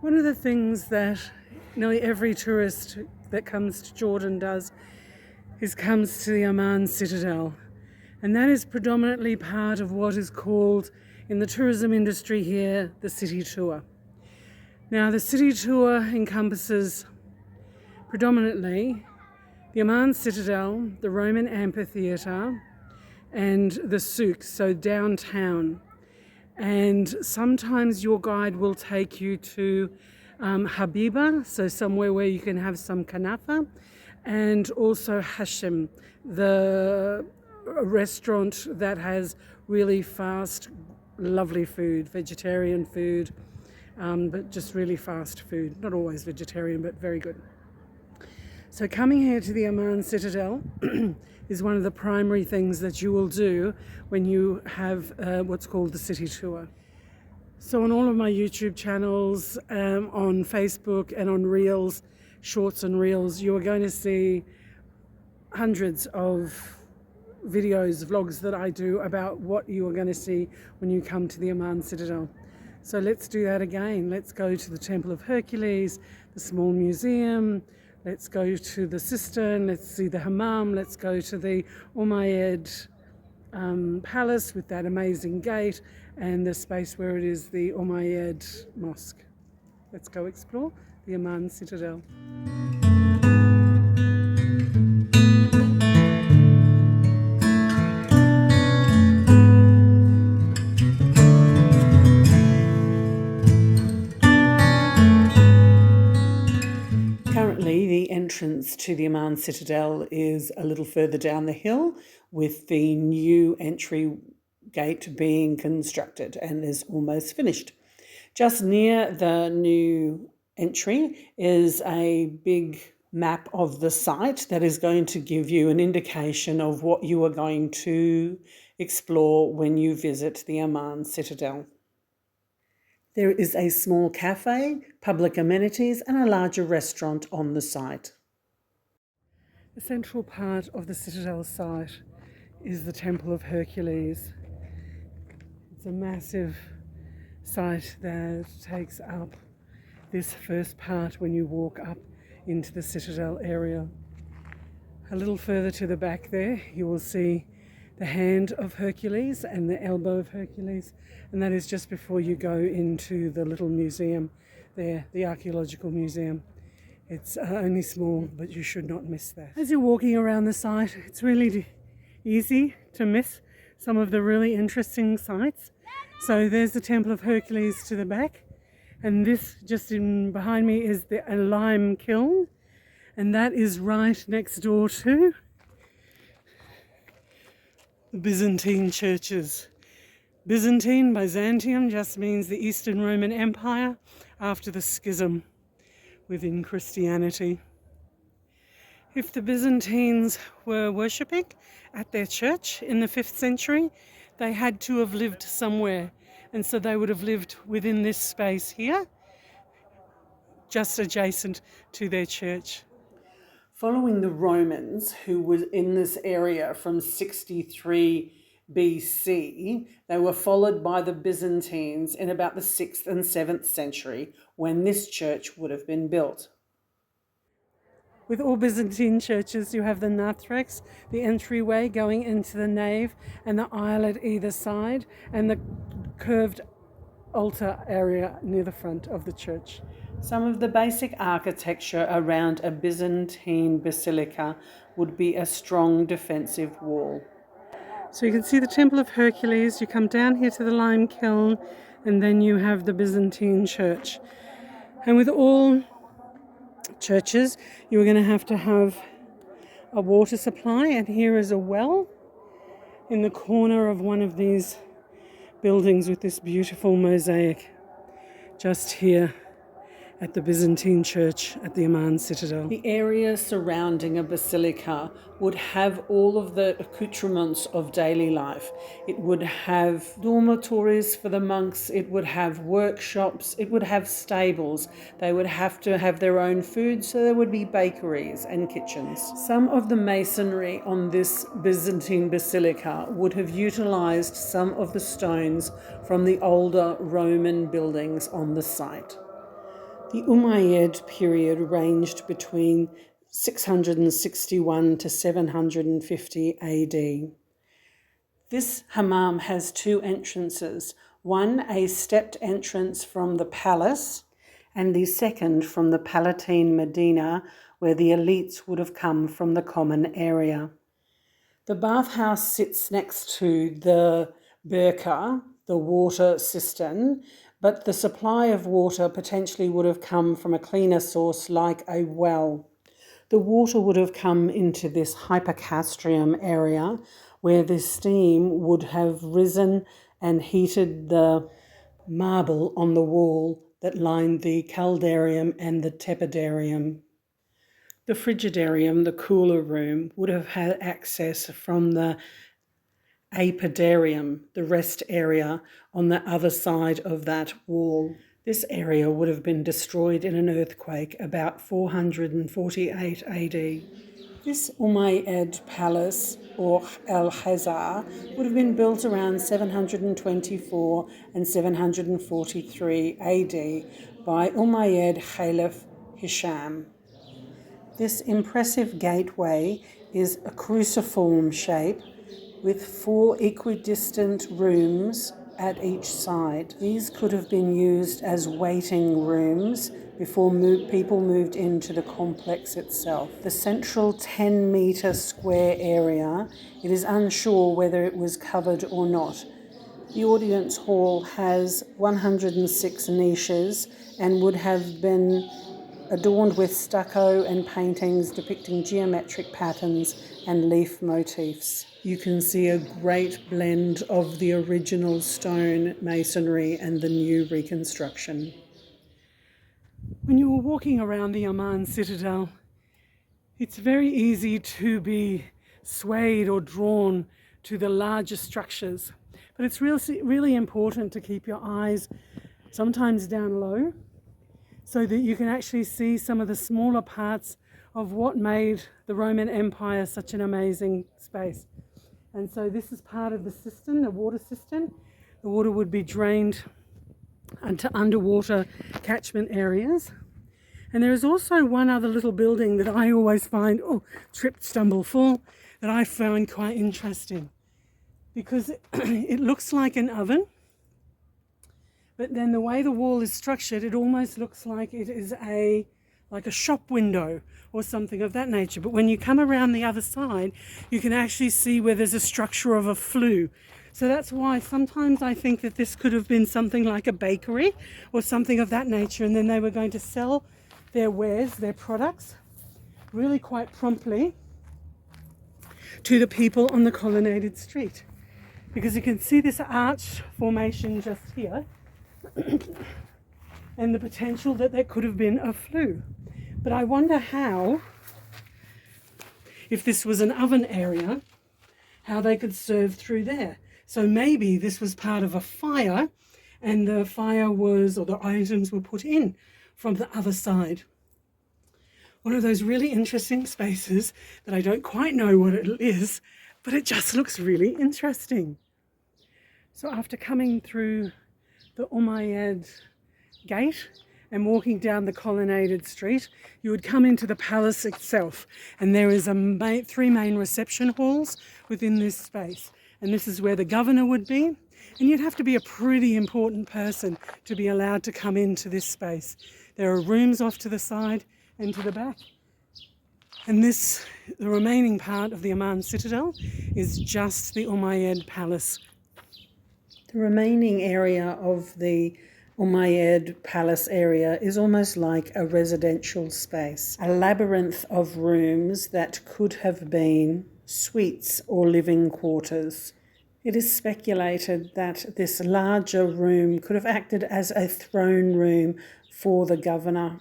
One of the things that nearly every tourist that comes to Jordan does is comes to the Amman Citadel. And that is predominantly part of what is called in the tourism industry here, the city tour. Now, the city tour encompasses predominantly the Amman Citadel, the Roman Amphitheater, and the souk, so downtown. And sometimes your guide will take you to Habiba, so somewhere where you can have some knafeh, and also Hashem, the restaurant that has really fast, lovely food, vegetarian food, but just really fast food. Not always vegetarian, but very good. So coming here to the Amman Citadel is one of the primary things that you will do when you have what's called the city tour. So on all of my YouTube channels, on Facebook and on Reels, Shorts and Reels, you are going to see hundreds of videos, vlogs that I do about what you are going to see when you come to the Amman Citadel. So let's do that again. Let's go to the Temple of Hercules, the small museum. Let's go to the cistern, let's see the hammam, let's go to the palace with that amazing gate and the space where it is the mosque. Let's go explore the Amman Citadel. Currently, the entrance to the Amman Citadel is a little further down the hill, with the new entry gate being constructed and is almost finished. Just near the new entry is a big map of the site that is going to give you an indication of what you are going to explore when you visit the Amman Citadel. There is a small café, public amenities, and a larger restaurant on the site. The central part of the Citadel site is the Temple of Hercules. It's a massive site that takes up this first part when you walk up into the Citadel area. A little further to the back there, you will see the hand of Hercules and the elbow of Hercules, and that is just before you go into the little museum there, the archaeological museum. It's only small, but you should not miss that. As you're walking around the site, it's really easy to miss some of the really interesting sites. So there's the Temple of Hercules to the back, and this just behind me is the lime kiln, and that is right next door to the Byzantine churches. Byzantium just means the Eastern Roman Empire after the schism within Christianity. If the Byzantines were worshipping at their church in the 5th century, they had to have lived somewhere, and so they would have lived within this space here, just adjacent to their church. Following the Romans, who were in this area from 63 BC, they were followed by the Byzantines in about the 6th and 7th century, when this church would have been built. With all Byzantine churches, you have the narthex, the entryway going into the nave, and the aisle at either side, and the curved altar area near the front of the church. Some of the basic architecture around a Byzantine basilica would be a strong defensive wall. So you can see the Temple of Hercules, you come down here to the lime kiln, and then you have the Byzantine church. And with all churches, you're going to have a water supply, and here is a well in the corner of one of these buildings with this beautiful mosaic just here at the Byzantine church at the Amman Citadel. The area surrounding a basilica would have all of the accoutrements of daily life. It would have dormitories for the monks, it would have workshops, it would have stables. They would have to have their own food, so there would be bakeries and kitchens. Some of the masonry on this Byzantine basilica would have utilized some of the stones from the older Roman buildings on the site. The Umayyad period ranged between 661 to 750 AD. This hammam has two entrances, one a stepped entrance from the palace and the second from the Palatine Medina, where the elites would have come from the common area. The bathhouse sits next to the birka, the water cistern, but the supply of water potentially would have come from a cleaner source like a well. The water would have come into this hypercastrium area where the steam would have risen and heated the marble on the wall that lined the caldarium and the tepidarium. The frigidarium, the cooler room, would have had access from the apidarium, the rest area, on the other side of that wall. This area would have been destroyed in an earthquake about 448 AD. This Umayyad palace, or Al-Hazar, would have been built around 724 and 743 AD by Umayyad Caliph Hisham. This impressive gateway is a cruciform shape with 4 equidistant rooms at each side. These could have been used as waiting rooms before people moved into the complex itself. The central 10-metre square area, it is unsure whether it was covered or not. The audience hall has 106 niches and would have been adorned with stucco and paintings depicting geometric patterns and leaf motifs. You can see a great blend of the original stone masonry and the new reconstruction. When you were walking around the Amman Citadel, it's very easy to be swayed or drawn to the larger structures, but it's really important to keep your eyes sometimes down low so that you can actually see some of the smaller parts of what made the Roman Empire such an amazing space. And so this is part of the cistern, the water cistern. The water would be drained into underwater catchment areas. And there is also one other little building that I always find, tripped, stumble, fall, that I find quite interesting. Because it looks like an oven, but then the way the wall is structured, it almost looks like it is like a shop window or something of that nature. But when you come around the other side, you can actually see where there's a structure of a flue. So that's why sometimes I think that this could have been something like a bakery or something of that nature, and then they were going to sell their wares, their products, really quite promptly to the people on the colonnaded street. Because you can see this arch formation just here and the potential that there could have been a flue. But I wonder how, if this was an oven area, how they could serve through there. So maybe this was part of a fire and the fire was, or the items were put in from the other side. One of those really interesting spaces that I don't quite know what it is, but it just looks really interesting. So after coming through the Umayyad gate and walking down the colonnaded street, you would come into the palace itself, and there is 3 main reception halls within this space, and this is where the governor would be, and you'd have to be a pretty important person to be allowed to come into this space. There are rooms off to the side and to the back, and the remaining part of the Amman Citadel is just the Umayyad palace. The remaining area of the Umayyad palace area is almost like a residential space, a labyrinth of rooms that could have been suites or living quarters. It is speculated that this larger room could have acted as a throne room for the governor.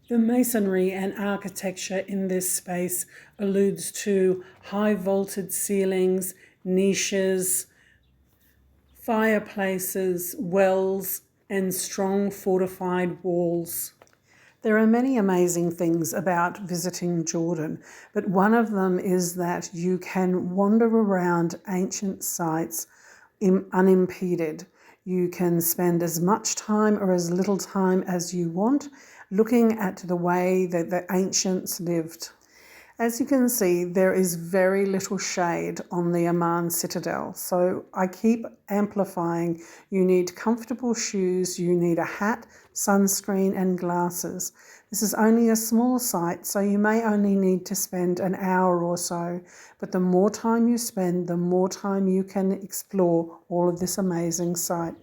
The masonry and architecture in this space alludes to high vaulted ceilings, niches, fireplaces, wells, and strong fortified walls. There are many amazing things about visiting Jordan, but one of them is that you can wander around ancient sites unimpeded. You can spend as much time or as little time as you want looking at the way that the ancients lived. As you can see, there is very little shade on the Amman Citadel, so I keep amplifying. You need comfortable shoes, you need a hat, sunscreen and glasses. This is only a small site, so you may only need to spend an hour or so, but the more time you spend, the more time you can explore all of this amazing site.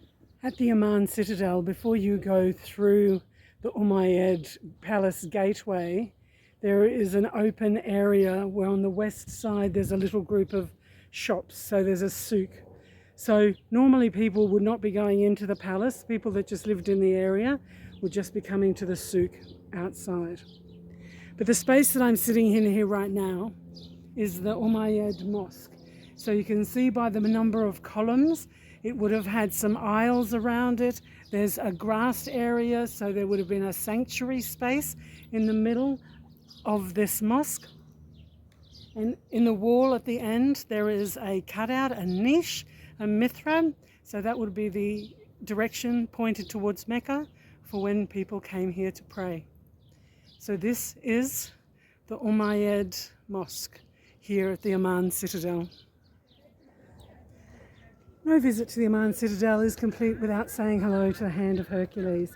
At the Amman Citadel, before you go through the Umayyad Palace gateway, there is an open area where on the west side there's a little group of shops, so there's a souk. So normally people would not be going into the palace. People that just lived in the area would just be coming to the souk outside. But the space that I'm sitting in here right now is the Umayyad Mosque. So you can see by the number of columns, it would have had some aisles around it. There's a grassed area, so there would have been a sanctuary space in the middle of this mosque. And in the wall at the end there is a cutout, a niche, a mihrab, so that would be the direction pointed towards Mecca for when people came here to pray. So this is the Umayyad Mosque here at the Amman Citadel. No visit to the Amman Citadel is complete without saying hello to the Hand of Hercules.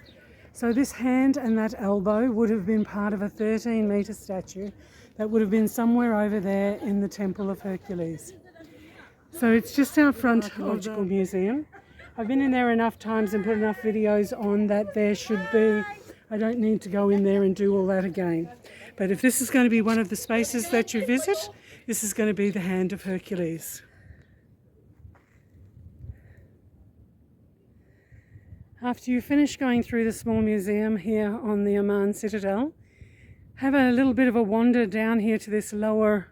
So this hand and that elbow would have been part of a 13-metre statue that would have been somewhere over there in the Temple of Hercules. So it's just out front of the Archaeological Museum. I've been in there enough times and put enough videos on that there should be, I don't need to go in there and do all that again. But if this is going to be one of the spaces that you visit, this is going to be the Hand of Hercules. After you finish going through the small museum here on the Amman Citadel, have a little bit of a wander down here to this lower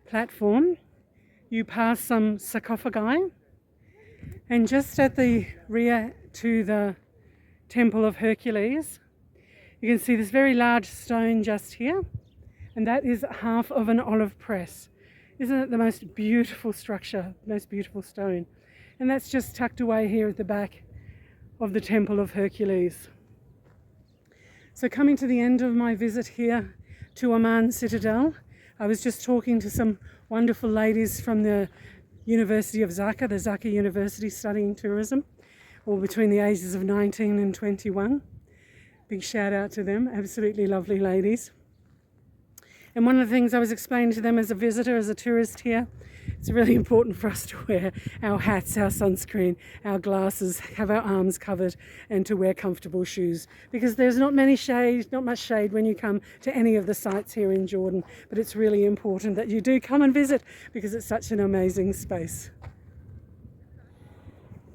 platform. You pass some sarcophagi, and just at the rear to the Temple of Hercules, you can see this very large stone just here, and that is half of an olive press. Isn't it the most beautiful structure, most beautiful stone? And that's just tucked away here at the back of the Temple of Hercules. So coming to the end of my visit here to Amman Citadel, I was just talking to some wonderful ladies from the University of Zaka, the Zaka University, studying tourism, all between the ages of 19 and 21. Big shout out to them, absolutely lovely ladies. And one of the things I was explaining to them as a visitor, as a tourist here, it's really important for us to wear our hats, our sunscreen, our glasses, have our arms covered, and to wear comfortable shoes, because there's not much shade when you come to any of the sites here in Jordan, but it's really important that you do come and visit because it's such an amazing space.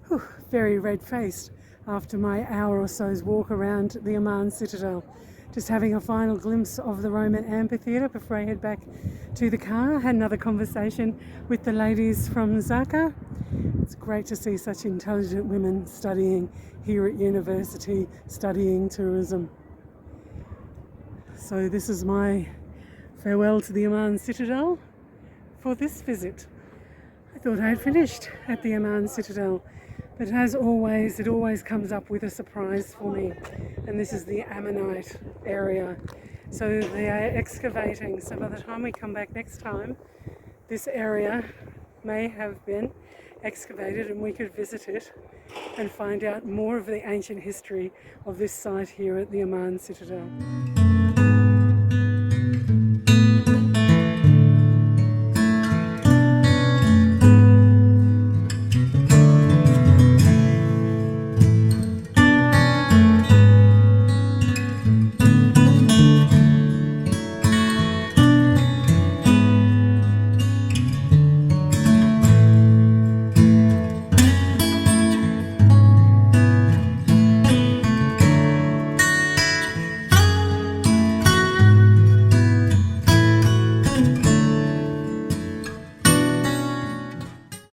Whew, very red-faced after my hour or so's walk around the Amman Citadel. Just having a final glimpse of the Roman Amphitheater before I head back to the car. Had another conversation with the ladies from Zaka. It's great to see such intelligent women studying here at university, studying tourism. So this is my farewell to the Amman Citadel for this visit. I thought I had finished at the Amman Citadel, but as always, it always comes up with a surprise for me. And this is the Ammonite area. So they are excavating. So by the time we come back next time, this area may have been excavated and we could visit it and find out more of the ancient history of this site here at the Amman Citadel.